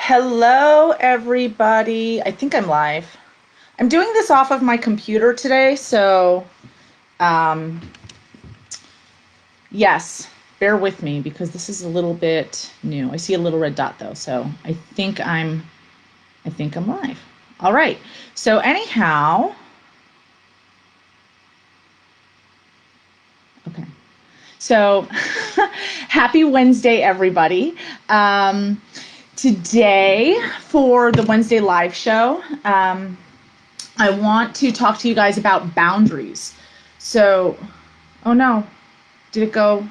Hello, everybody. I think I'm live. I'm doing this off of my computer today, so um, yes, bear with me because this is a little bit new. I see a little red dot though, so I think I'm live. All right. So anyhow, okay. So happy Wednesday, everybody. Today for the Wednesday live show. I want to talk to you guys about boundaries. So, oh no, did it go?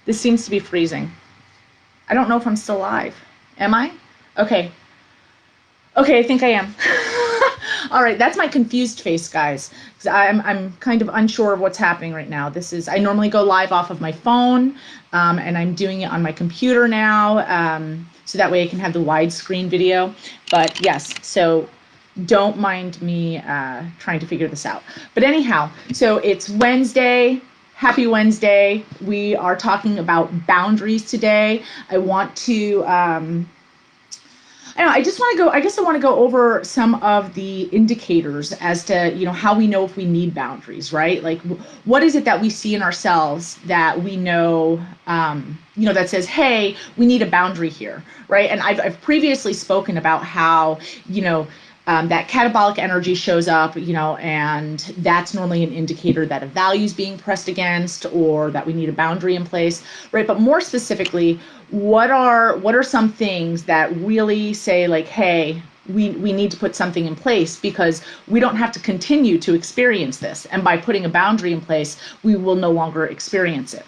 This seems to be freezing. I don't know if I'm still live. Am I? Okay. Okay, I think I am. All right, that's my confused face, guys. 'Cause I'm kind of unsure of what's happening right now. I normally go live off of my phone, and I'm doing it on my computer now, so that way I can have the widescreen video. But yes, so don't mind me trying to figure this out. But anyhow, so it's Wednesday. Happy Wednesday. We are talking about boundaries today. I want to I just want to go, I guess I want to go over some of the indicators as to, how we know if we need boundaries, right? Like, what is it that we see in ourselves that we know, that says, hey, we need a boundary here, right? And I've previously spoken about how, that catabolic energy shows up, and that's normally an indicator that a value is being pressed against or that we need a boundary in place, right? But more specifically, what are some things that really say like, hey, we need to put something in place because we don't have to continue to experience this. And by putting a boundary in place, we will no longer experience it,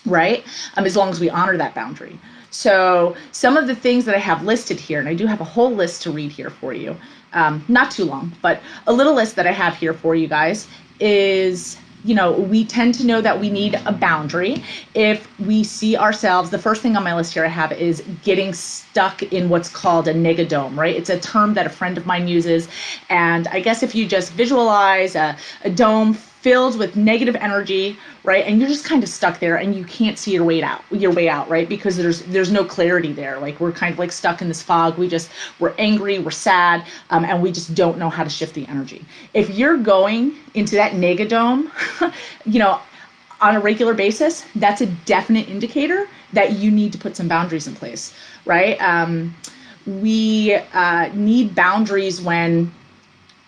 right? As long as we honor that boundary. So some of the things that I have listed here, and I do have a whole list to read here for you, not too long, but a little list that I have here for you guys is, we tend to know that we need a boundary if we see ourselves. The first thing on my list here I have is getting stuck in what's called a negadome, right? It's a term that a friend of mine uses. And I guess if you just visualize a dome filled with negative energy, right? And you're just kind of stuck there and you can't see your way out, right? Because there's no clarity there. Like we're kind of like stuck in this fog. We're angry, we're sad, and we just don't know how to shift the energy. If you're going into that negadome, on a regular basis, that's a definite indicator that you need to put some boundaries in place, right? We need boundaries when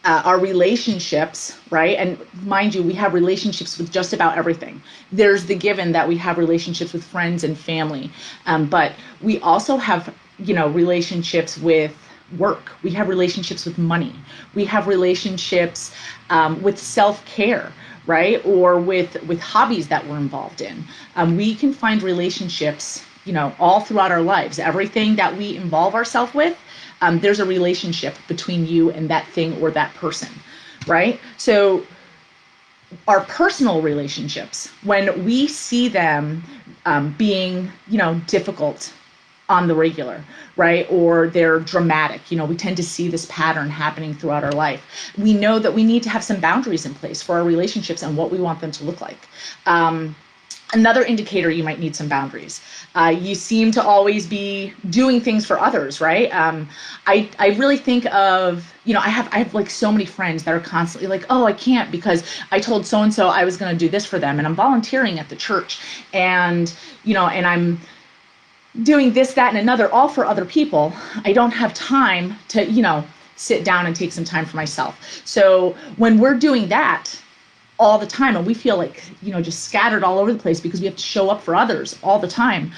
our relationships, right? And mind you, we have relationships with just about everything. There's the given that we have relationships with friends and family, but we also have, relationships with work. We have relationships with money. We have relationships with self-care, right? Or with hobbies that we're involved in. We can find relationships, all throughout our lives. Everything that we involve ourselves with, there's a relationship between you and that thing or that person, right? So our personal relationships, when we see them being, difficult on the regular, right? Or they're dramatic, we tend to see this pattern happening throughout our life. We know that we need to have some boundaries in place for our relationships and what we want them to look like. Another indicator you might need some boundaries. You seem to always be doing things for others, right? I really think of, I have like so many friends that are constantly like, oh, I can't because I told so-and-so I was going to do this for them and I'm volunteering at the church and, and I'm doing this, that, and another, all for other people. I don't have time to, sit down and take some time for myself. So when we're doing that, all the time and we feel like just scattered all over the place because we have to show up for others all the time,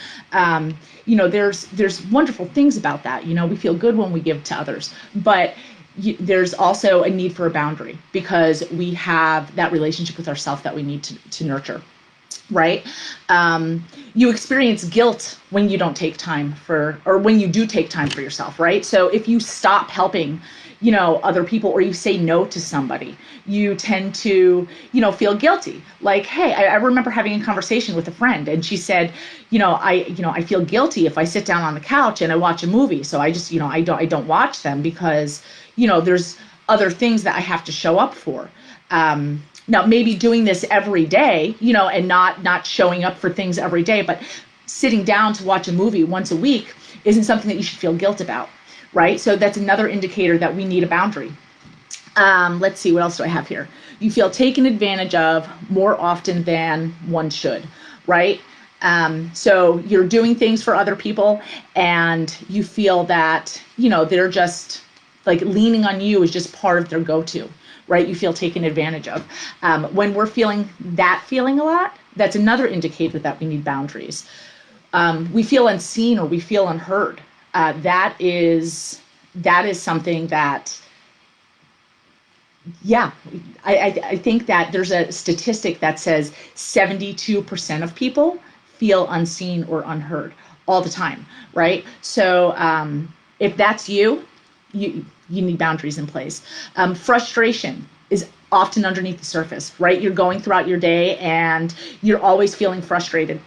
there's wonderful things about that. We feel good when we give to others, but there's also a need for a boundary because we have that relationship with ourselves that we need to nurture, right? You experience guilt when you don't take time or when you do take time for yourself, right? So if you stop helping other people or you say no to somebody, you tend to, feel guilty. Like, hey, I remember having a conversation with a friend and she said, I feel guilty if I sit down on the couch and I watch a movie. So I just, I don't watch them because, there's other things that I have to show up for. Now, maybe doing this every day, and not showing up for things every day, but sitting down to watch a movie once a week isn't something that you should feel guilt about, right? So that's another indicator that we need a boundary. Let's see, what else do I have here? You feel taken advantage of more often than one should, right? So you're doing things for other people and you feel that, they're just like leaning on you is just part of their go-to, right? You feel taken advantage of. When we're feeling that feeling a lot, that's another indicator that we need boundaries. We feel unseen or we feel unheard. That is something that, yeah, I think that there's a statistic that says 72% of people feel unseen or unheard all the time, right? So if that's you need boundaries in place. Frustration is often underneath the surface, right? You're going throughout your day and you're always feeling frustrated.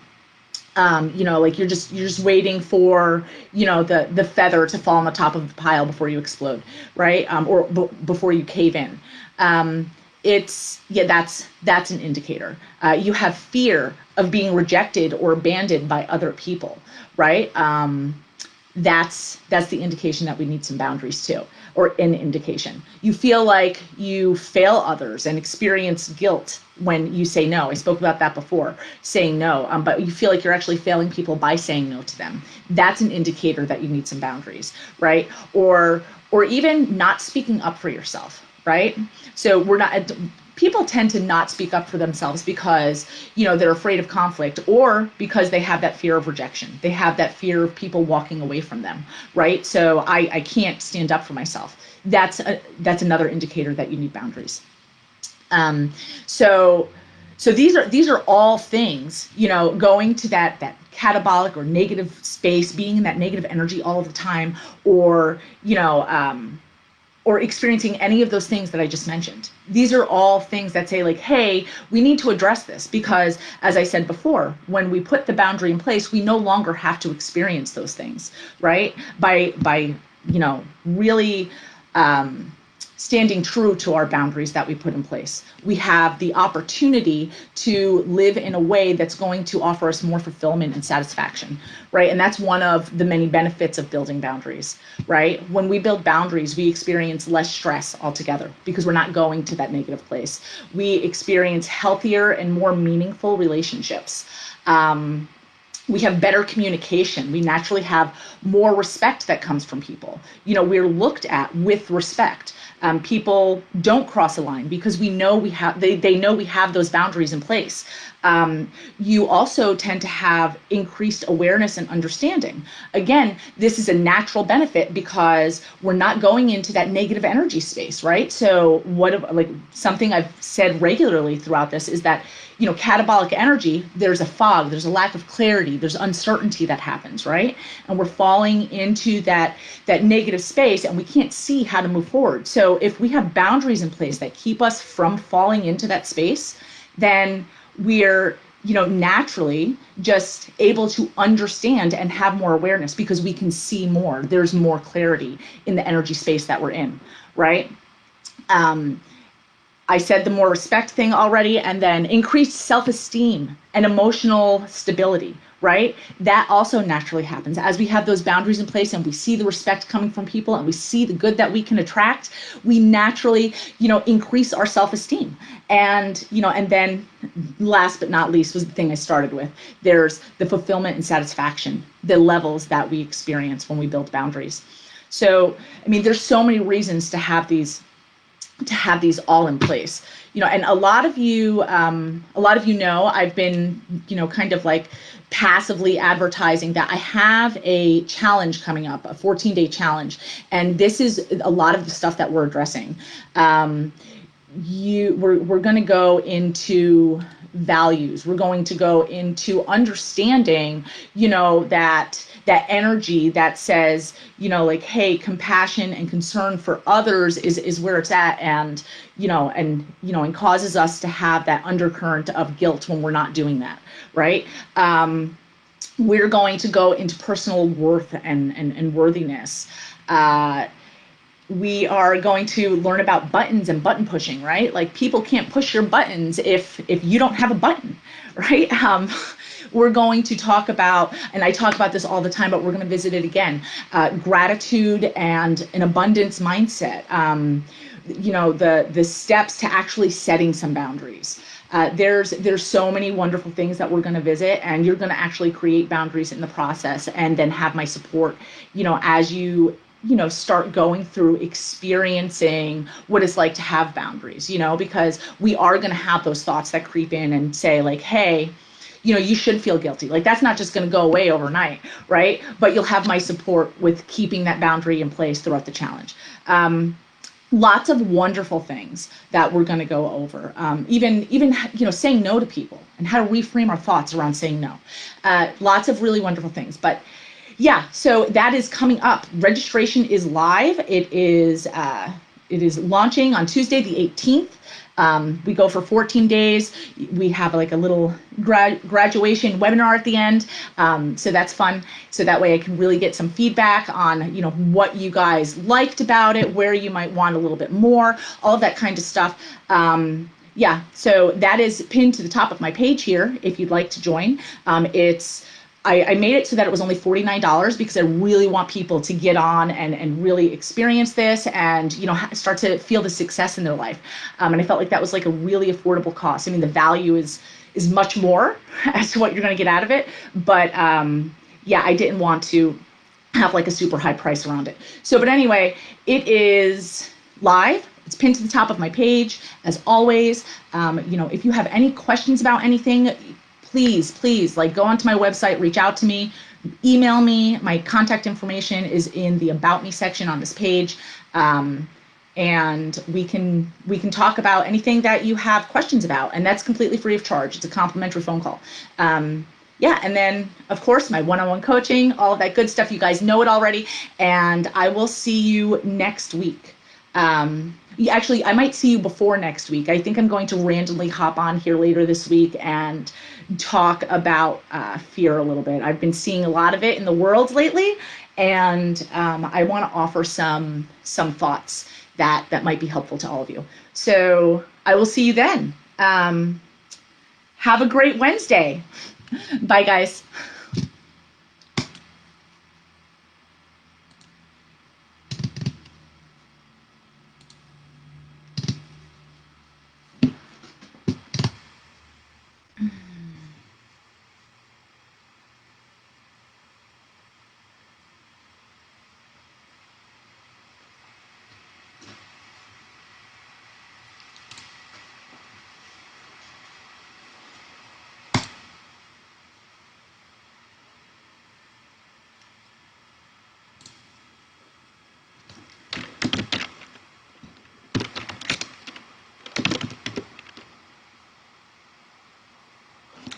Like you're just waiting for, the feather to fall on the top of the pile before you explode, right? Or before you cave in. That's an indicator. You have fear of being rejected or abandoned by other people, right? That's the indication that we need some boundaries too, or an indication. You feel like you fail others and experience guilt when you say no. I spoke about that before, saying no, but you feel like you're actually failing people by saying no to them. That's an indicator that you need some boundaries, right? Or even not speaking up for yourself, right? So people tend to not speak up for themselves because, they're afraid of conflict or because they have that fear of rejection. They have that fear of people walking away from them, right? So I can't stand up for myself. That's another indicator that you need boundaries. So these are all things, going to that catabolic or negative space, being in that negative energy all the time, or, or experiencing any of those things that I just mentioned. These are all things that say like, hey, we need to address this because, as I said before, when we put the boundary in place, we no longer have to experience those things, right? By really standing true to our boundaries that we put in place. We have the opportunity to live in a way that's going to offer us more fulfillment and satisfaction, right? And that's one of the many benefits of building boundaries, right? When we build boundaries, we experience less stress altogether because we're not going to that negative place. We experience healthier and more meaningful relationships. We have better communication. We naturally have more respect that comes from people. We're looked at with respect. People don't cross a line because we know they know we have those boundaries in place. You also tend to have increased awareness and understanding. Again, this is a natural benefit because we're not going into that negative energy space, right? So something I've said regularly throughout this is that, catabolic energy, there's a fog, there's a lack of clarity, there's uncertainty that happens, right? And we're falling into that negative space and we can't see how to move forward. So if we have boundaries in place that keep us from falling into that space, then we're, naturally just able to understand and have more awareness because we can see more. There's more clarity in the energy space that we're in, right? I said the more respect thing already, and then increased self-esteem and emotional stability, right? That also naturally happens as we have those boundaries in place and we see the respect coming from people and we see the good that we can attract. We naturally, increase our self-esteem. And, and then last but not least was the thing I started with. There's the fulfillment and satisfaction, the levels that we experience when we build boundaries. So, there's so many reasons to have these all in place, and a lot of you know, I've been, kind of like passively advertising that I have a challenge coming up, a 14-day challenge. And this is a lot of the stuff that we're addressing. We're going to go into values. We're going to go into understanding, that energy that says, like, hey, compassion and concern for others is where it's at. And, and causes us to have that undercurrent of guilt when we're not doing that. Right. We're going to go into personal worth and worthiness. we are going to learn about buttons and button pushing, right? Like people can't push your buttons if you don't have a button, right? We're going to talk about, and I talk about this all the time, but we're going to visit it again, gratitude and an abundance mindset. The steps to actually setting some boundaries. There's so many wonderful things that we're going to visit, and you're going to actually create boundaries in the process, and then have my support, as you start going through experiencing what it's like to have boundaries, because we are going to have those thoughts that creep in and say like, hey, you should feel guilty. Like that's not just going to go away overnight, right? But you'll have my support with keeping that boundary in place throughout the challenge. Lots of wonderful things that we're going to go over. Even saying no to people and how to reframe our thoughts around saying no. Lots of really wonderful things. But yeah, so that is coming up. Registration is live. It is launching on Tuesday the 18th. We go for 14 days. We have like a little graduation webinar at the end. So that's fun. So that way I can really get some feedback on, what you guys liked about it, where you might want a little bit more, all of that kind of stuff. Yeah, so that is pinned to the top of my page here if you'd like to join. I made it so that it was only $49 because I really want people to get on and really experience this and, start to feel the success in their life. And I felt like that was like a really affordable cost. I mean, the value is much more as to what you're going to get out of it. But yeah, I didn't want to have like a super high price around it. So, but anyway, it is live. It's pinned to the top of my page. As always, if you have any questions about anything, please like go onto my website, reach out to me, email me. My contact information is in the About Me section on this page. And we can talk about anything that you have questions about. And that's completely free of charge. It's a complimentary phone call. Yeah, and then, of course, my one-on-one coaching, all of that good stuff. You guys know it already. And I will see you next week. Actually, I might see you before next week. I think I'm going to randomly hop on here later this week and talk about fear a little bit. I've been seeing a lot of it in the world lately, and I want to offer some thoughts that might be helpful to all of you. So I will see you then. Have a great Wednesday. Bye, guys.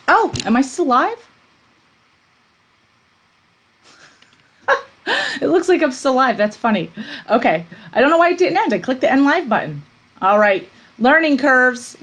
Oh, am I still live? It looks like I'm still live. That's funny. Okay. I don't know why it didn't end. I clicked the end live button. All right. Learning curves.